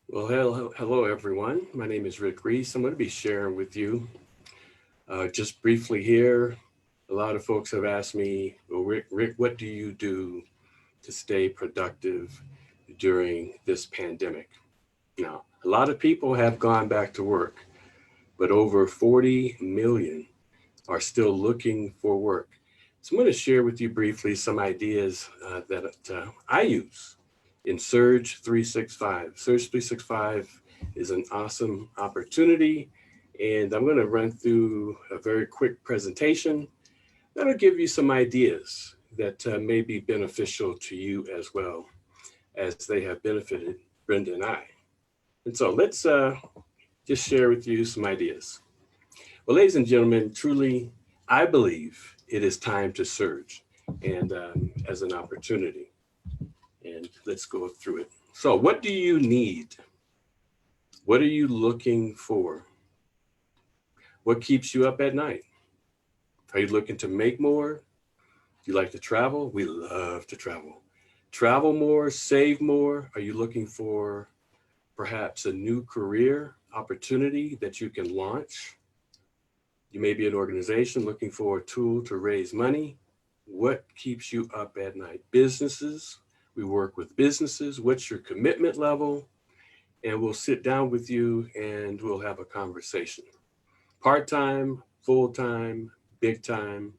Well, hello everyone. My name is Rick Reese. I'm going to be sharing with you just briefly here. A lot of folks have asked me, well, Rick, what do you do to stay productive during this pandemic? Now, a lot of people have gone back to work, but over 40 million are still looking for work. So I'm going to share with you briefly some ideas that I use in Surge 365. Surge 365 is an awesome opportunity, and I'm going to run through a very quick presentation that'll give you some ideas that may be beneficial to you as well as they have benefited Brenda and I. And so let's just share with you some ideas. Well, ladies and gentlemen, truly, I believe it is time to surge and as an opportunity. And let's go through it. So, what do you need? What are you looking for? What keeps you up at night? Are you looking to make more? Do you like to travel? We love to travel. Travel more, save more. Are you looking for perhaps a new career opportunity that you can launch? You may be an organization looking for a tool to raise money. What keeps you up at night? Businesses. We work with businesses. What's your commitment level? And we'll sit down with you and we'll have a conversation. Part time, full time, big time.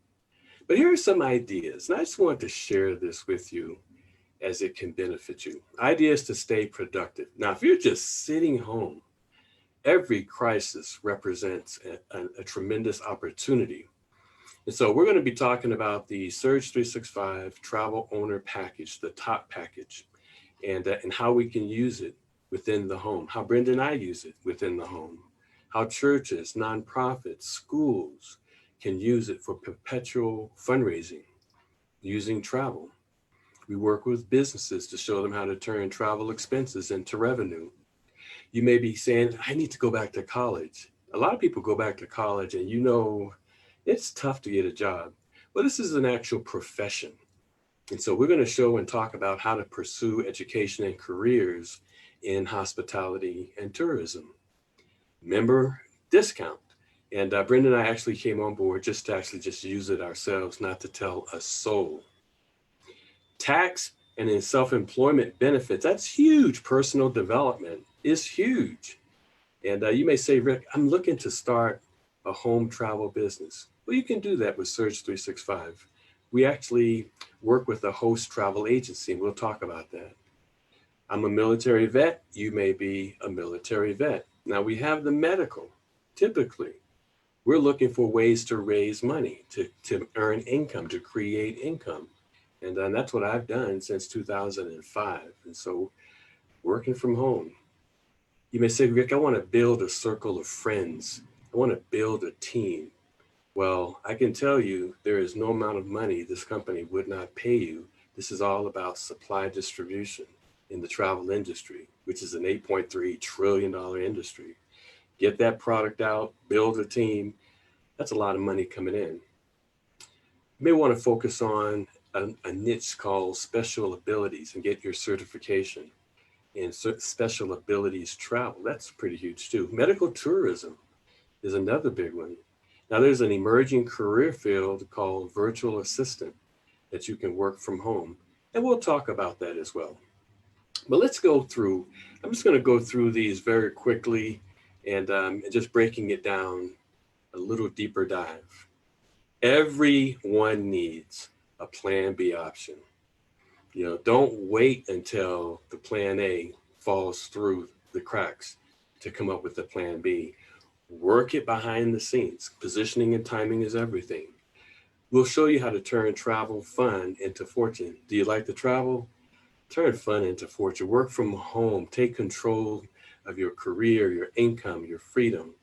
But here are some ideas. And I just want to share this with you as it can benefit you. Ideas to stay productive. Now, if you're just sitting home, every crisis represents a tremendous opportunity. And so we're going to be talking about the Surge 365 Travel Owner Package, the top package, and how we can use it within the home, how Brenda and I use it within the home, how churches, nonprofits, schools can use it for perpetual fundraising using travel. We work with businesses to show them how to turn travel expenses into revenue. You may be saying, I need to go back to college. A lot of people go back to college and it's tough to get a job. Well, this is an actual profession. And so we're going to show and talk about how to pursue education and careers in hospitality and tourism. Member discount. And Brenda and I actually came on board just to actually just use it ourselves, not to tell a soul. Tax and in self-employment benefits, that's huge. Personal development is huge. And you may say, Rick, I'm looking to start a home travel business. Well, you can do that with Surge 365. We actually work with a host travel agency, and we'll talk about that. I'm a military vet. You may be a military vet. Now, we have the medical. Typically, we're looking for ways to raise money, to earn income, to create income. And that's what I've done since 2005. And so, working from home, you may say, Rick, I want to build a circle of friends. I want to build a team. Well, I can tell you there is no amount of money this company would not pay you. This is all about supply distribution in the travel industry, which is an $8.3 trillion industry. Get that product out, build a team. That's a lot of money coming in. You may want to focus on a niche called special abilities and get your certification in special abilities travel. That's pretty huge too. Medical tourism is another big one. Now, there's an emerging career field called virtual assistant that you can work from home. And we'll talk about that as well. But let's go through, I'm just going to go through these very quickly and just breaking it down a little deeper dive. Everyone needs a plan B option. Don't wait until the plan A falls through the cracks to come up with the plan B. Work it behind the scenes. Positioning and timing is everything. We'll show you how to turn travel fun into fortune. Do you like to travel? Turn fun into fortune. Work from home. Take control of your career, your income, your freedom.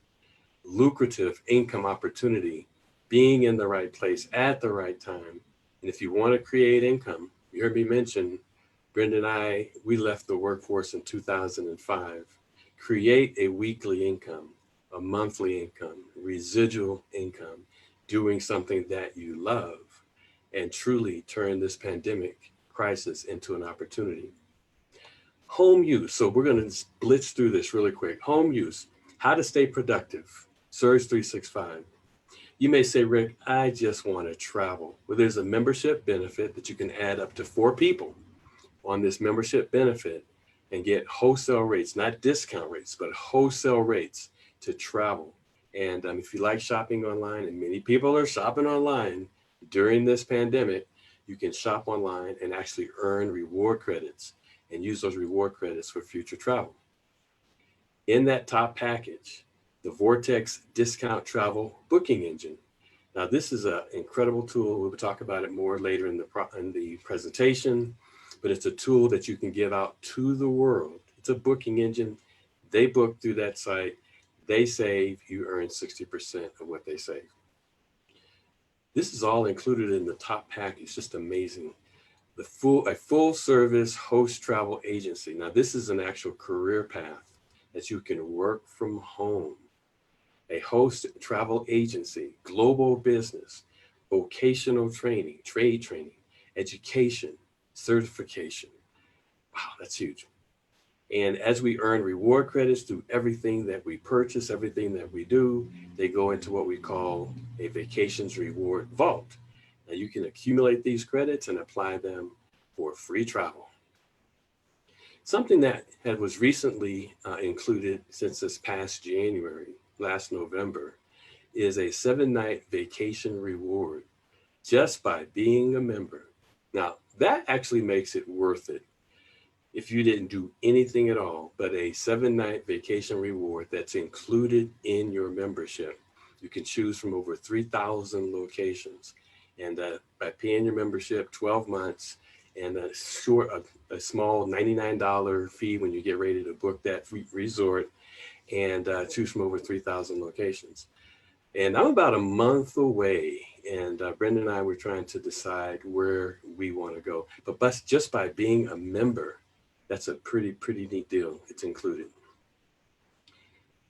Lucrative income opportunity. Being in the right place at the right time. And if you want to create income, you heard me mention Brenda and I, we left the workforce in 2005. Create a weekly income, a monthly income, residual income, doing something that you love, and truly turn this pandemic crisis into an opportunity. Home use. So we're going to blitz through this really quick. Home use, how to stay productive. Surge 365. You may say, Rick, I just want to travel. Well, there's a membership benefit that you can add up to 4 people on this membership benefit and get wholesale rates, not discount rates, but wholesale rates to travel. And if you like shopping online, and many people are shopping online during this pandemic, you can shop online and actually earn reward credits and use those reward credits for future travel. In that top package, the Vortex Discount Travel Booking Engine. Now, this is an incredible tool. We'll talk about it more later in the presentation, but it's a tool that you can give out to the world. It's a booking engine. They book through that site. They save, you earn 60% of what they save. This is all included in the top package. Just amazing. A full service host travel agency. Now, this is an actual career path that you can work from home. A host travel agency, global business, vocational training, trade training, education, certification. Wow, that's huge. And as we earn reward credits through everything that we purchase, everything that we do, they go into what we call a vacations reward vault. Now you can accumulate these credits and apply them for free travel. Something that was recently included since this past January, last November, is a 7-night vacation reward just by being a member. Now, that actually makes it worth it if you didn't do anything at all, but a 7-night vacation reward that's included in your membership. You can choose from over 3,000 locations. And by paying your membership 12 months and a small $99 fee when you get ready to book that resort, and choose from over 3,000 locations. And I'm about a month away, and Brenda and I were trying to decide where we want to go. But just by being a member, that's a pretty neat deal. It's included.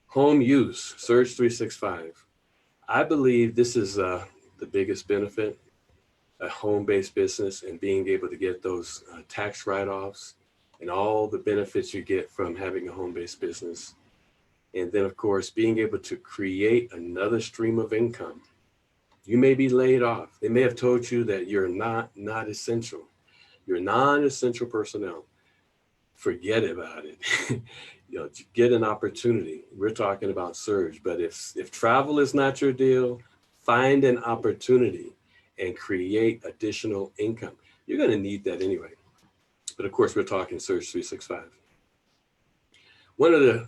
Home use, Surge 365. I believe this is the biggest benefit, a home-based business and being able to get those tax write-offs and all the benefits you get from having a home-based business. And then, of course, being able to create another stream of income. You may be laid off. They may have told you that you're not essential. You're non-essential personnel. Forget about it. Get an opportunity. We're talking about surge, but if travel is not your deal, find an opportunity and create additional income. You're going to need that anyway. But of course, we're talking Surge 365. One of the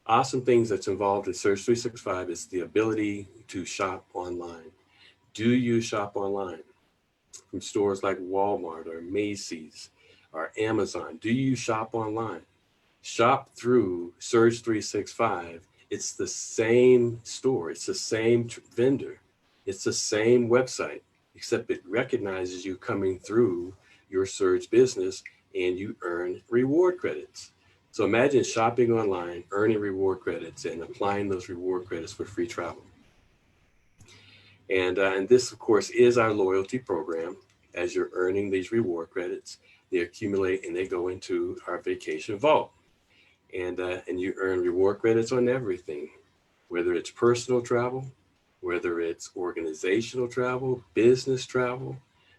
awesome things that's involved in Surge 365 is the ability to shop online. Do you shop online from stores like Walmart or Macy's or Amazon? Do you shop online? Shop through Surge 365. It's the same store. It's the same vendor. It's the same website, except it recognizes you coming through your Surge business and you earn reward credits. So imagine shopping online, earning reward credits, and applying those reward credits for free travel. And this, of course, is our loyalty program. As you're earning these reward credits, they accumulate and they go into our vacation vault. And you earn reward credits on everything, whether it's personal travel, whether it's organizational travel, business travel,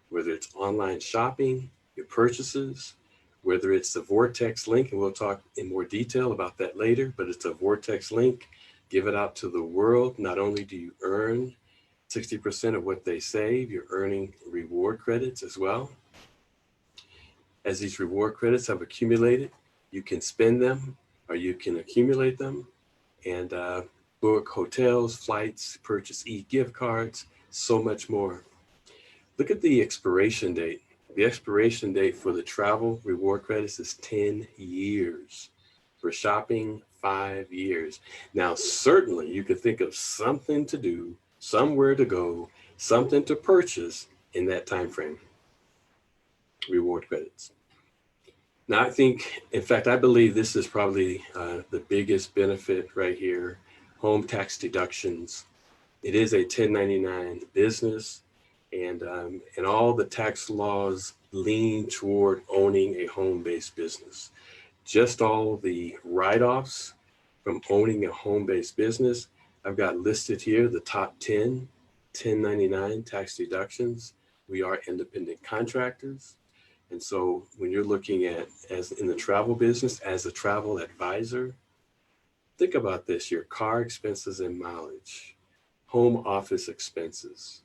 whether it's online shopping, your purchases, whether it's the Vortex link, and we'll talk in more detail about that later, but it's a Vortex link. Give it out to the world. Not only do you earn 60% of what they save, you're earning reward credits as well. As these reward credits have accumulated, you can spend them or you can accumulate them and book hotels, flights, purchase e-gift cards, so much more. Look at the expiration date. The expiration date for the travel reward credits is 10 years. For shopping, 5 years. Now, certainly you could think of something to do, somewhere to go, something to purchase in that time frame. Reward credits. Now, in fact, I believe this is probably the biggest benefit right here. Home tax deductions. It is a 1099 business, and all the tax laws lean toward owning a home-based business. just all the write-offs from owning a home-based business. I've got listed here the top 10, 1099 tax deductions. We are independent contractors. And so when you're looking at, as in the travel business, as a travel advisor, think about this: your car expenses and mileage, home office expenses,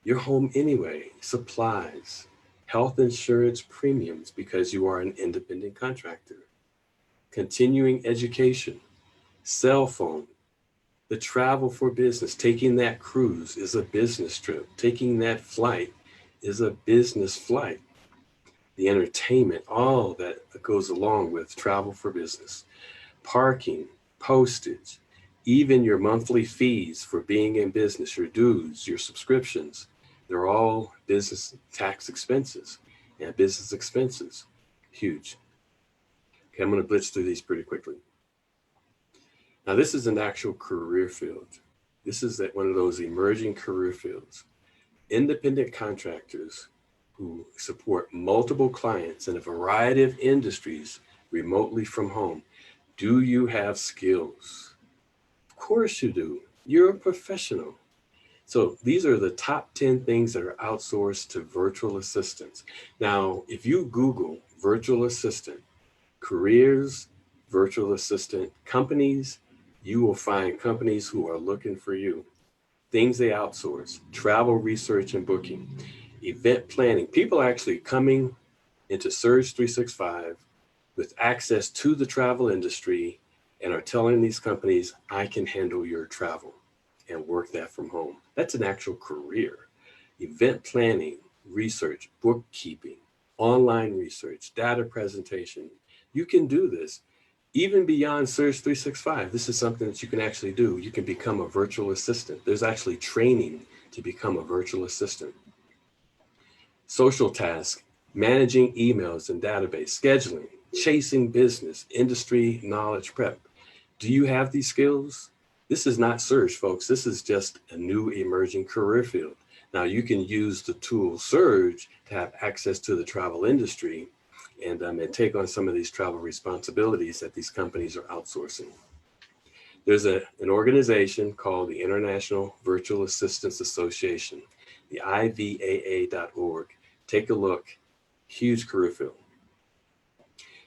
your home anyway, supplies, health insurance premiums because you are an independent contractor, continuing education, cell phone, the travel for business. Taking that cruise is a business trip, taking that flight is a business flight, the entertainment, all that goes along with travel for business, parking, postage, even your monthly fees for being in business, your dues, your subscriptions, they're all business tax expenses and business expenses. Huge. Okay, I'm going to blitz through these pretty quickly. Now, this is an actual career field. This is one of those emerging career fields. Independent contractors who support multiple clients in a variety of industries remotely from home. Do you have skills? Of course you do. You're a professional. So these are the top 10 things that are outsourced to virtual assistants. Now, if you Google virtual assistant, careers, virtual assistant companies, you will find companies who are looking for you. Things they outsource: travel research and booking, event planning. People are actually coming into Surge 365 with access to the travel industry and are telling these companies, I can handle your travel and work that from home. That's an actual career. Event planning, research, bookkeeping, online research, data presentation. You can do this even beyond Surge 365. This is something that you can actually do. You can become a virtual assistant. There's actually training to become a virtual assistant. Social tasks, managing emails and database, scheduling, chasing business, industry knowledge prep. Do you have these skills? This is not Surge, folks. This is just a new emerging career field. Now, you can use the tool Surge to have access to the travel industry and take on some of these travel responsibilities that these companies are outsourcing. There's an organization called the International Virtual Assistants Association, the IVAA.org. Take a look. Huge career field.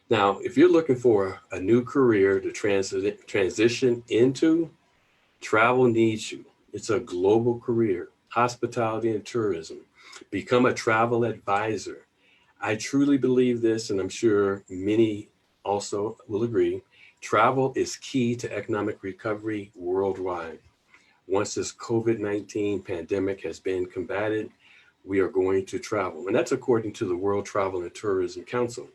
Now, if you're looking for a new career to transition into, travel needs you. It's a global career: hospitality and tourism. Become a travel advisor. I truly believe this, and I'm sure many also will agree. Travel is key to economic recovery worldwide. Once this COVID-19 pandemic has been combated, we are going to travel. And that's according to the World Travel and Tourism Council.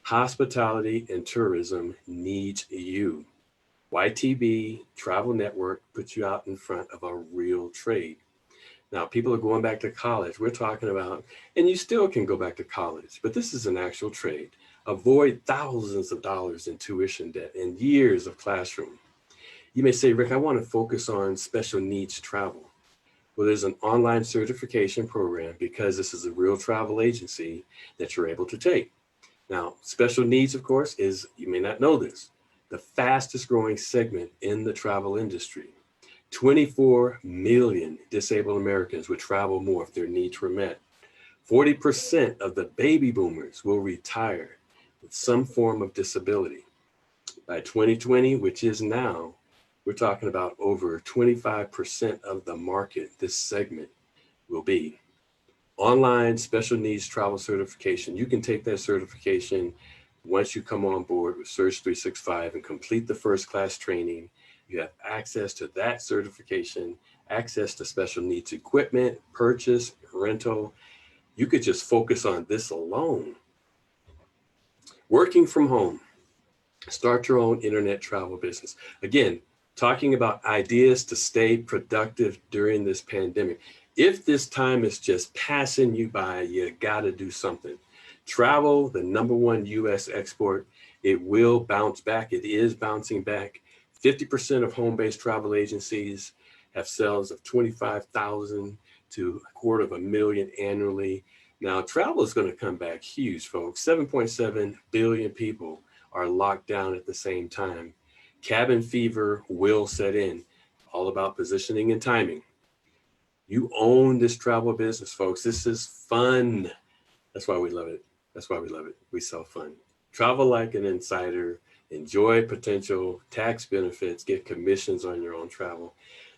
Hospitality and tourism needs you. YTB Travel Network puts you out in front of a real trade. Now, people are going back to college. We're talking about, and you still can go back to college, but this is an actual trade. Avoid thousands of dollars in tuition debt and years of classroom. You may say, Rick, I want to focus on special needs travel. Well, there's an online certification program, because this is a real travel agency, that you're able to take. Now, special needs, of course, is, you may not know this, the fastest growing segment in the travel industry. 24 million disabled Americans would travel more if their needs were met. 40% of the baby boomers will retire with some form of disability. By 2020, which is now, we're talking about over 25% of the market this segment will be. Online special needs travel certification. You can take that certification once you come on board with Surge 365 and complete the first class training. You have access to that certification, access to special needs equipment, purchase, rental. You could just focus on this alone. Working from home. Start your own internet travel business. Again, talking about ideas to stay productive during this pandemic. If this time is just passing you by, you got to do something. Travel, the #1 US export, it will bounce back. It is bouncing back. 50% of home-based travel agencies have sales of 25,000 to $250,000 annually. Now, travel is going to come back huge, folks. 7.7 billion people are locked down at the same time. Cabin fever will set in. All about positioning and timing. You own this travel business, folks. This is fun. That's why we love it. That's why we love it. We sell fun. Travel like an insider, enjoy potential tax benefits, get commissions on your own travel.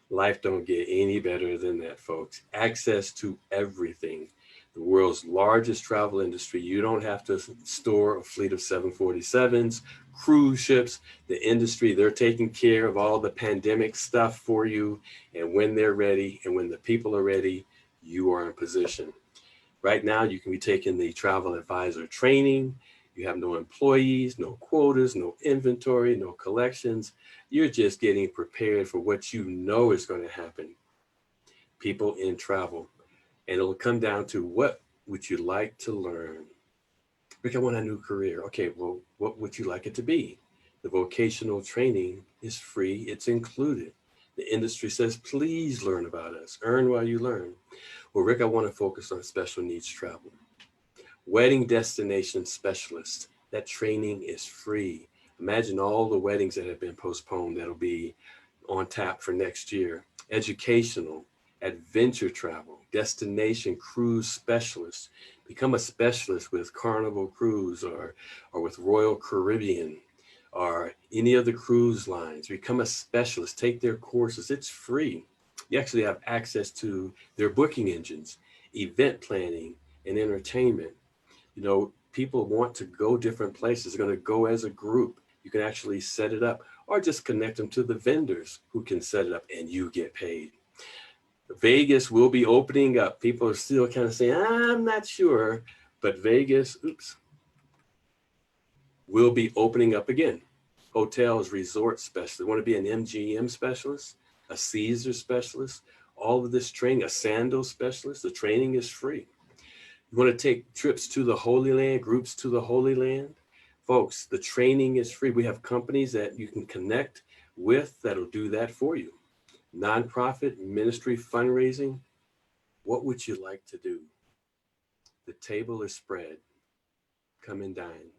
Life don't get any better than that, folks. Access to everything. The world's largest travel industry. You don't have to store a fleet of 747s, cruise ships. The industry, they're taking care of all the pandemic stuff for you. And when they're ready and when the people are ready, you are in position. Right now, you can be taking the travel advisor training. You have no employees, no quotas, no inventory, no collections. You're just getting prepared for what you know is going to happen. People in travel. And it'll come down to, what would you like to learn? Rick, I want a new career. Okay, well, what would you like it to be? The vocational training is free, it's included. The industry says, please learn about us, earn while you learn. Well, Rick, I want to focus on special needs travel. Wedding destination specialist. That training is free. Imagine all the weddings that have been postponed that'll be on tap for next year. Educational, adventure travel, destination cruise specialist. Become a specialist with Carnival Cruise or with Royal Caribbean or any of the cruise lines. Become a specialist, take their courses. It's free. You actually have access to their booking engines, event planning, and entertainment. People want to go different places. They're going to go as a group. You can actually set it up or just connect them to the vendors who can set it up and you get paid. Vegas will be opening up. People are still kind of saying, I'm not sure, but Vegas, will be opening up again. Hotels, resort specialists. Want to be an MGM specialist, a Caesar specialist, all of this training, a sandal specialist. The training is free. You want to take trips to the Holy Land, groups to the Holy Land? Folks, the training is free. We have companies that you can connect with that'll do that for you. Nonprofit, ministry, fundraising. What would you like to do? The table is spread. Come and dine.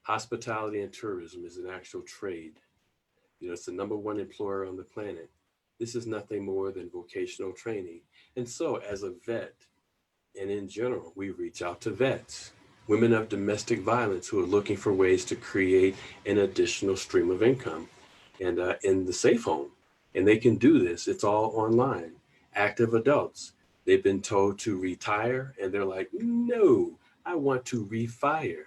Hospitality and tourism is an actual trade. It's the number one employer on the planet. This is nothing more than vocational training. And so, as a vet, and in general, we reach out to vets, women of domestic violence who are looking for ways to create an additional stream of income and in the safe home. And they can do this. It's all online. Active adults. They've been told to retire and they're like, no, I want to refire.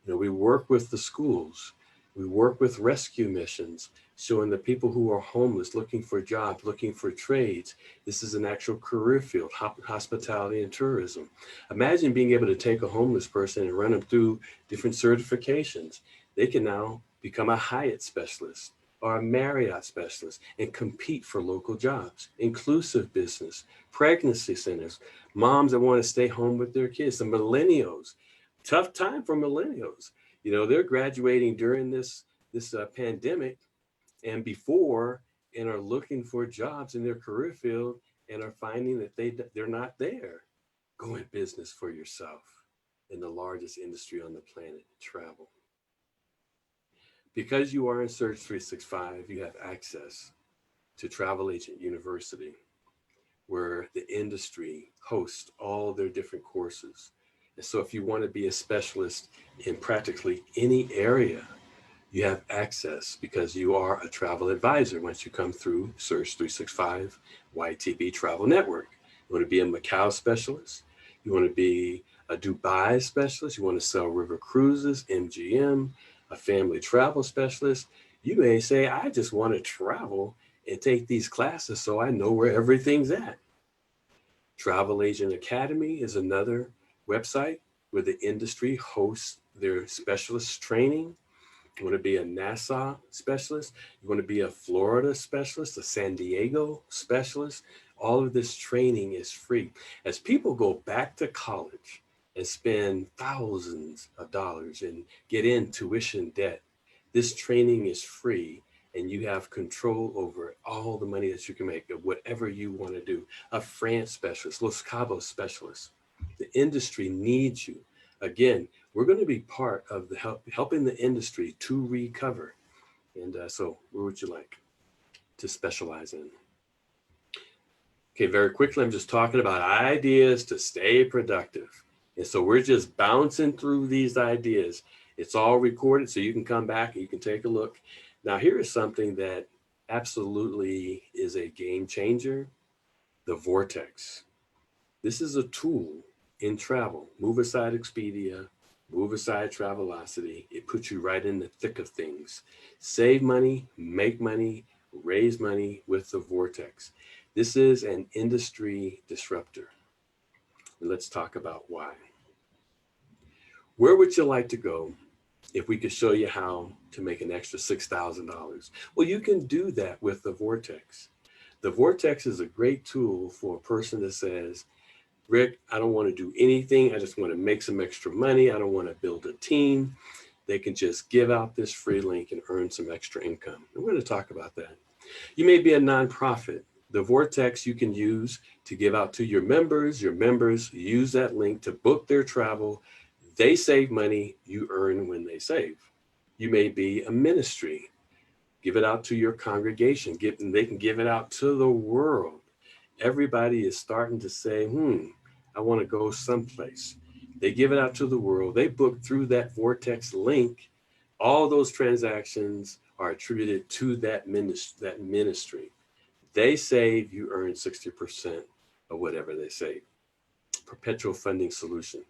We work with the schools. We work with rescue missions, showing the people who are homeless, looking for jobs, looking for trades. This is an actual career field, hospitality and tourism. Imagine being able to take a homeless person and run them through different certifications. They can now become a Hyatt specialist or a Marriott specialist and compete for local jobs. Inclusive business, pregnancy centers, moms that want to stay home with their kids, the millennials. Tough time for millennials. They're graduating during this pandemic and before, and are looking for jobs in their career field and are finding that they're not there. Go in business for yourself in the largest industry on the planet, travel. Because you are in Search 365, you have access to Travel Agent University, where the industry hosts all their different courses. And so if you want to be a specialist in practically any area, you have access because you are a travel advisor once you come through Search 365 YTB Travel Network. You want to be a Macau specialist. You want to be a Dubai specialist. You want to sell river cruises, MGM, a family travel specialist. You may say, I just want to travel and take these classes so I know where everything's at. Travel Agent Academy is another website where the industry hosts their specialist training. You want to be a Nassau specialist. You want to be a Florida specialist, a San Diego specialist. All of this training is free. As people go back to college and spend thousands of dollars and get in tuition debt, this training is free and you have control over all the money that you can make of whatever you want to do. A France specialist, Los Cabos specialist. The industry needs you. Again, we're going to be part of the helping the industry to recover. And so what would you like to specialize in? Okay, very quickly, I'm just talking about ideas to stay productive. And so we're just bouncing through these ideas. It's all recorded, so you can come back and you can take a look. Now, here is something that absolutely is a game changer: the vortex. This is a tool in travel. Move aside Expedia, move aside Travelocity. It puts you right in the thick of things. Save money, make money, raise money with the vortex. This is an industry disruptor. And let's talk about why. Where would you like to go if we could show you how to make an extra $6,000? Well, you can do that with the vortex. The vortex is a great tool for a person that says, Rick, I don't want to do anything. I just want to make some extra money. I don't want to build a team. They can just give out this free link and earn some extra income. And we're going to talk about that. You may be a nonprofit. The Vortex you can use to give out to your members. Your members use that link to book their travel. They save money. You earn when they save. You may be a ministry. Give it out to your congregation. They can give it out to the world. Everybody is starting to say, I want to go someplace. They give it out to the world. They book through that Vortex link. All those transactions are attributed to that ministry. They save, you earn 60% of whatever they save. Perpetual funding solution.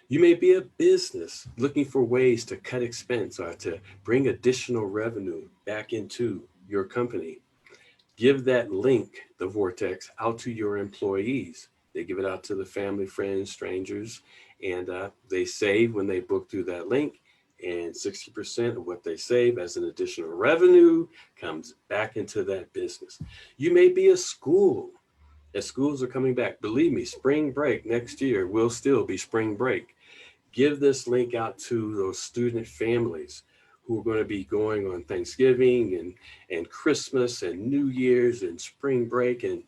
You may be a business looking for ways to cut expense or to bring additional revenue back into your company. Give that link, the Vortex, out to your employees. They give it out to the family, friends, strangers, and they save when they book through that link. And 60% of what they save as an additional revenue comes back into that business. You may be a school. As schools are coming back, believe me, spring break next year will still be spring break. Give this link out to those student families who are going to be going on Thanksgiving and Christmas and New Year's and spring break, and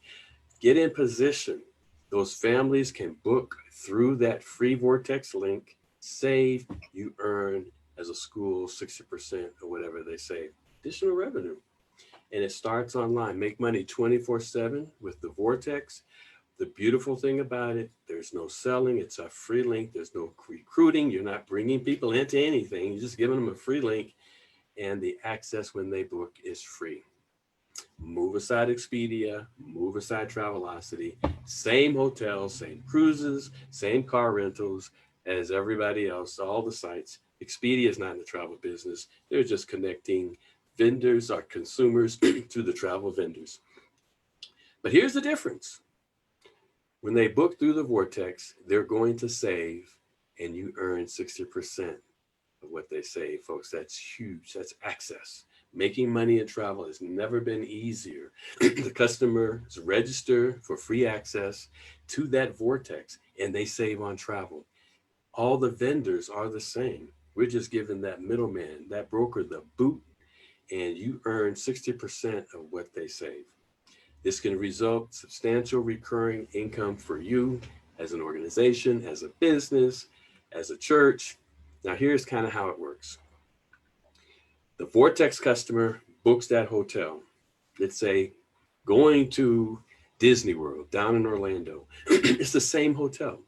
get in position. Those families can book through that free Vortex link, save, you earn as a school 60% of whatever they save. Additional revenue. And it starts online. Make money 24/7 with the Vortex. The beautiful thing about it, there's no selling. It's a free link. There's no recruiting. You're not bringing people into anything. You're just giving them a free link. And the access when they book is free. Move aside Expedia, move aside Travelocity. Same hotels, same cruises, same car rentals as everybody else, all the sites. Expedia is not in the travel business. They're just connecting vendors or consumers to the travel vendors. But here's the difference. When they book through the Vortex, they're going to save, and you earn 60% of what they save, folks. That's huge. That's access. Making money in travel has never been easier. The customers register for free access to that Vortex, and they save on travel. All the vendors are the same. We're just giving that middleman, that broker, the boot, and you earn 60% of what they save. This can result substantial recurring income for you as an organization, as a business, as a church. Now, here's kind of how it works. The Vortex customer books that hotel. Let's say going to Disney World down in Orlando. It's the same hotel.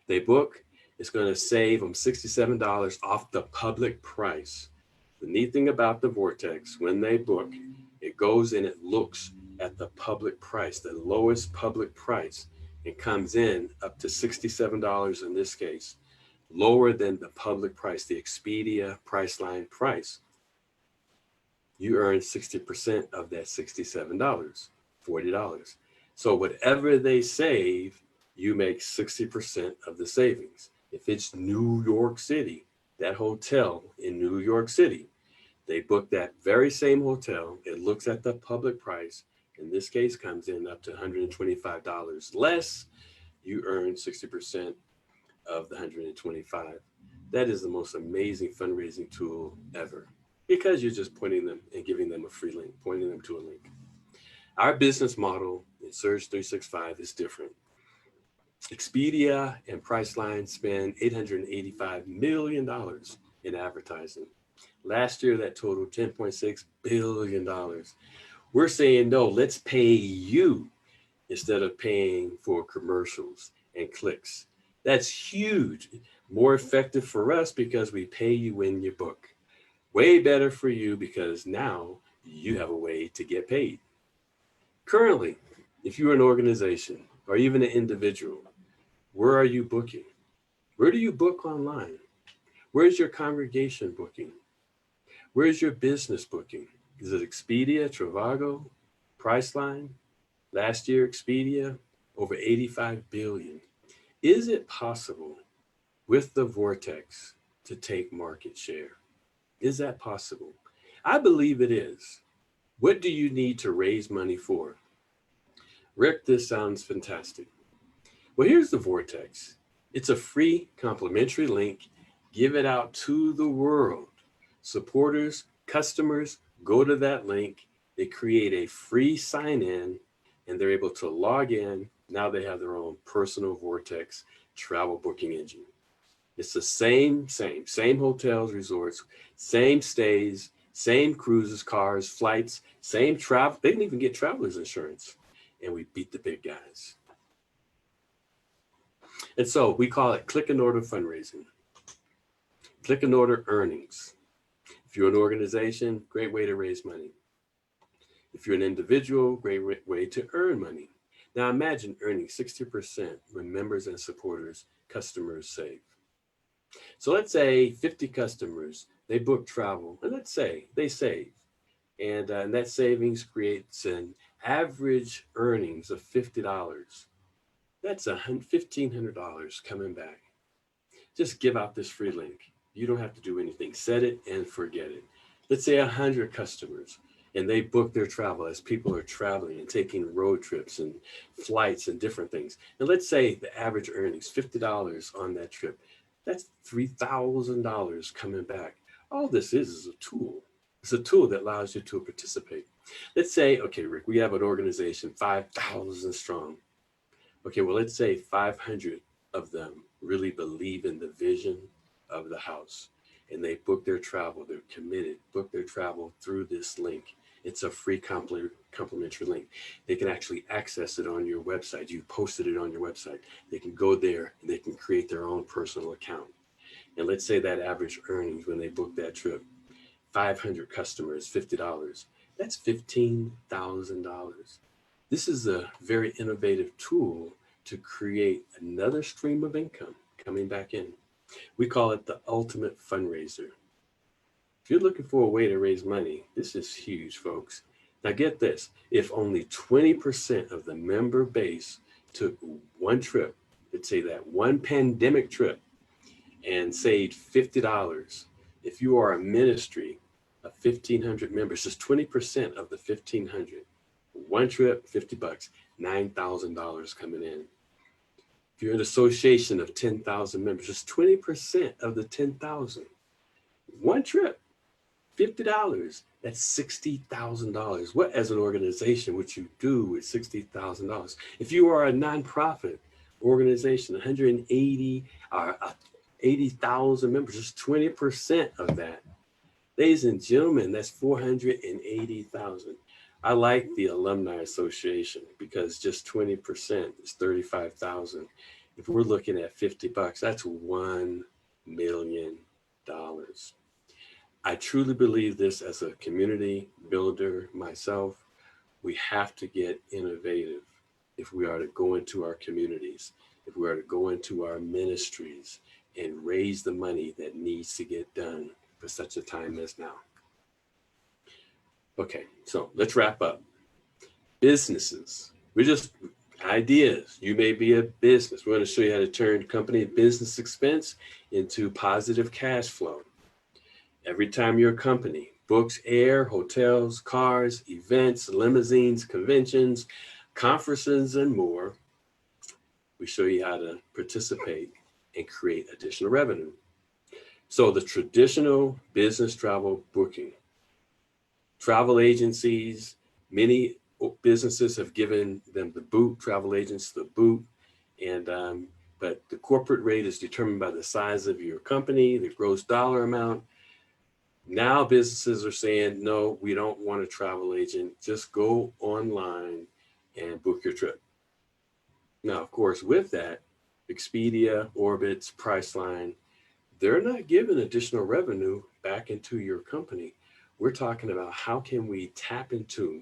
They book, it's going to save them $67 off the public price. The neat thing about the Vortex, when they book, it goes and it looks at the public price, the lowest public price. It comes in up to $67 in this case, lower than the public price, the Expedia Priceline price. You earn 60% of that $67, $40. So whatever they save, you make 60% of the savings. If it's New York City, that hotel in New York City, they book that very same hotel. It looks at the public price. In this case, comes in up to $125 less. You earn 60% of the 125. That is the most amazing fundraising tool ever, because you're just pointing them and giving them a free link, pointing them to a link. Our business model in Surge 365 is different. Expedia and Priceline spend $885 million in advertising. Last year, that totaled $10.6 billion. We're saying, no, let's pay you instead of paying for commercials and clicks. That's huge. More effective for us because we pay you when you book. Way better for you because now you have a way to get paid. Currently, if you're an organization or even an individual, where are you booking? Where do you book online? Where's your congregation booking? Where's your business booking? Is it Expedia, Trivago, Priceline? Last year, Expedia, over 85 billion. Is it possible with the vortex to take market share? Is that possible? I believe it is. What do you need to raise money for? Rick, this sounds fantastic. Well, here's the vortex. It's a free complimentary link. Give it out to the world. Supporters, customers go to that link. They create a free sign in and they're able to log in. Now they have their own personal vortex travel booking engine. It's the same hotels, resorts, same stays, same cruises, cars, flights, same travel. They can even get traveler's insurance. And we beat the big guys. And so we call it click and order fundraising, click and order earnings. If you're an organization, great way to raise money. If you're an individual, great way to earn money. Now imagine earning 60% when members and supporters, customers save. So let's say 50 customers, they book travel, and let's say they save. And that savings creates an average earnings of $50. That's $1,500 coming back. Just give out this free link. You don't have to do anything. Set it and forget it. Let's say 100 customers and they book their travel as people are traveling and taking road trips and flights and different things. And let's say the average earnings, $50 on that trip. That's $3,000 coming back. All this is a tool. It's a tool that allows you to participate. Let's say, okay, Rick, we have an organization, 5,000 strong. Okay, well, let's say 500 of them really believe in the vision of the house and they book their travel, they're committed, book their travel through this link. It's a free complimentary link. They can actually access it on your website. You posted it on your website. They can go there and they can create their own personal account. And let's say that average earnings when they book that trip, 500 customers, $50. That's $15,000. This is a very innovative tool to create another stream of income coming back in. We call it the ultimate fundraiser. If you're looking for a way to raise money, this is huge, folks. Now get this, if only 20% of the member base took one trip, let's say that one pandemic trip, and saved $50, if you are a ministry of 1,500 members, just 20% of the 1,500, one trip, $50, $9,000 coming in. If you're an association of 10,000 members, just 20% of the 10,000, one trip, $50, that's $60,000. What as an organization would you do with $60,000? If you are a nonprofit organization, 80,000 members, just 20% of that. Ladies and gentlemen, that's 480,000. I like the Alumni Association because just 20% is 35,000. If we're looking at $50, that's $1 million. I truly believe this as a community builder myself. We have to get innovative if we are to go into our communities, if we are to go into our ministries and raise the money that needs to get done for such a time as now. Okay, so let's wrap up. Businesses. We're just ideas. You may be a business. We're going to show you how to turn company business expense into positive cash flow. Every time your company books air, hotels, cars, events, limousines, conventions, conferences, and more, we show you how to participate and create additional revenue. So the traditional business travel booking, travel agencies, many businesses have given them the boot, travel agents the boot, And but the corporate rate is determined by the size of your company, the gross dollar amount. Now businesses are saying, no, we don't want a travel agent. Just go online and book your trip. Now, of course, with that, Expedia, Orbitz, Priceline, they're not giving additional revenue back into your company. We're talking about how can we tap into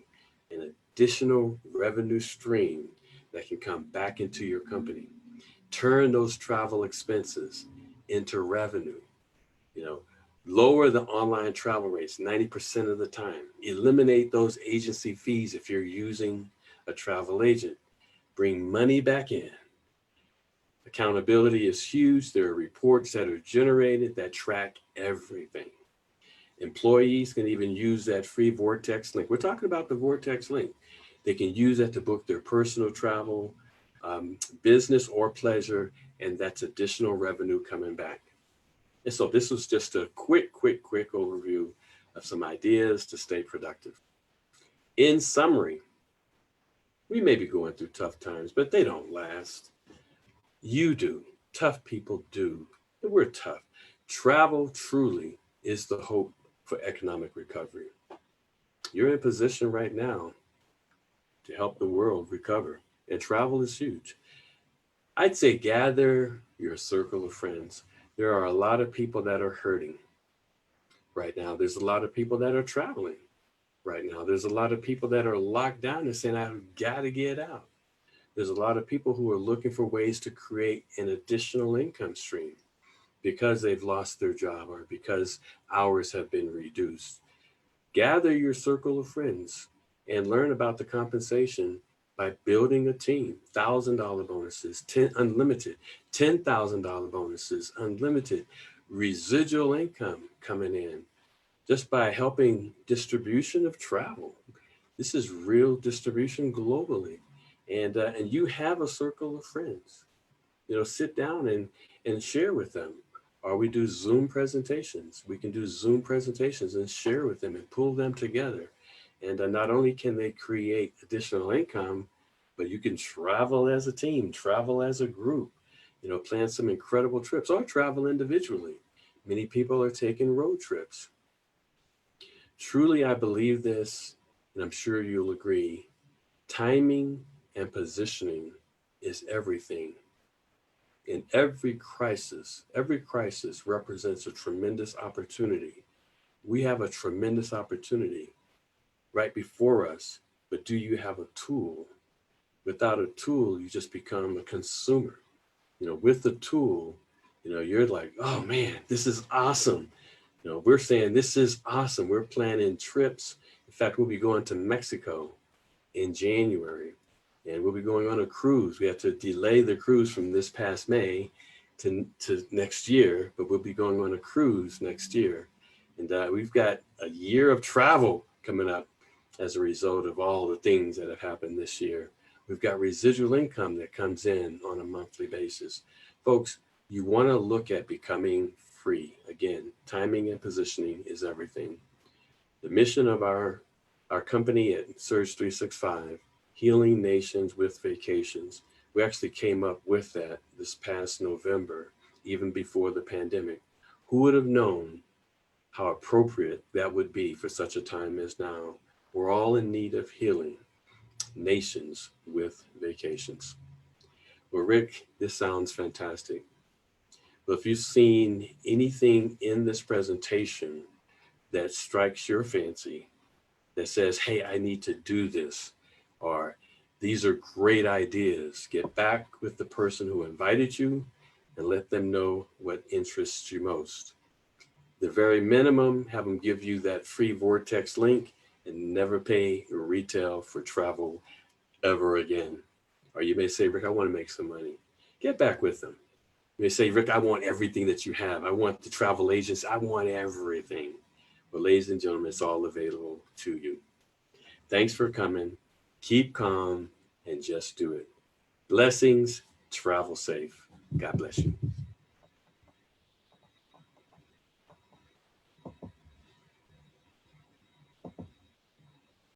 an additional revenue stream that can come back into your company. Turn those travel expenses into revenue. You know, lower the online travel rates 90% of the time. Eliminate those agency fees if you're using a travel agent. Bring money back in. Accountability is huge. There are reports that are generated that track everything. Employees can even use that free Vortex link. We're talking about the Vortex link. They can use that to book their personal travel, business, or pleasure, and that's additional revenue coming back. And so this was just a quick overview of some ideas to stay productive. In summary, we may be going through tough times, but they don't last. You do. Tough people do. And we're tough. Travel truly is the hope for economic recovery. You're in position right now to help the world recover, and travel is huge. I'd say gather your circle of friends. There are a lot of people that are hurting right now. There's a lot of people that are traveling right now. There's a lot of people that are locked down and saying, I've got to get out. There's a lot of people who are looking for ways to create an additional income stream because they've lost their job or because hours have been reduced. Gather your circle of friends and learn about the compensation by building a team. $1,000 bonuses, 10 unlimited, $10,000 bonuses, unlimited, residual income coming in just by helping distribution of travel. This is real distribution globally, and you have a circle of friends. Sit down and share with them. Or we do Zoom presentations. We can do Zoom presentations and share with them and pull them together. And not only can they create additional income, but you can travel as a team, travel as a group, plan some incredible trips or travel individually. Many people are taking road trips. Truly, I believe this, and I'm sure you'll agree. Timing and positioning is everything. In every crisis represents a tremendous opportunity. We have a tremendous opportunity right before us, but do you have a tool? Without a tool, you just become a consumer. With the tool, you're like, oh man, this is awesome. We're saying this is awesome. We're planning trips. In fact, we'll be going to Mexico in January, and we'll be going on a cruise. We have to delay the cruise from this past May to next year, but we'll be going on a cruise next year. And we've got a year of travel coming up as a result of all the things that have happened this year. We've got residual income that comes in on a monthly basis. Folks, you want to look at becoming free. Again, timing and positioning is everything. The mission of our company at Surge 365, Healing Nations with Vacations, we actually came up with that this past November, even before the pandemic. Who would have known how appropriate that would be for such a time as now? We're all in need of healing. Nations with vacations. Well, Rick, this sounds fantastic. But if you've seen anything in this presentation that strikes your fancy, that says, hey, I need to do this, or these are great ideas, get back with the person who invited you and let them know what interests you most. The very minimum, have them give you that free Vortex link and never pay retail for travel ever again. Or you may say, Rick, I want to make some money. Get back with them. You may say, Rick, I want everything that you have. I want the travel agents. I want everything. Well, ladies and gentlemen, it's all available to you. Thanks for coming. Keep calm and just do it. Blessings. Travel safe. God bless you.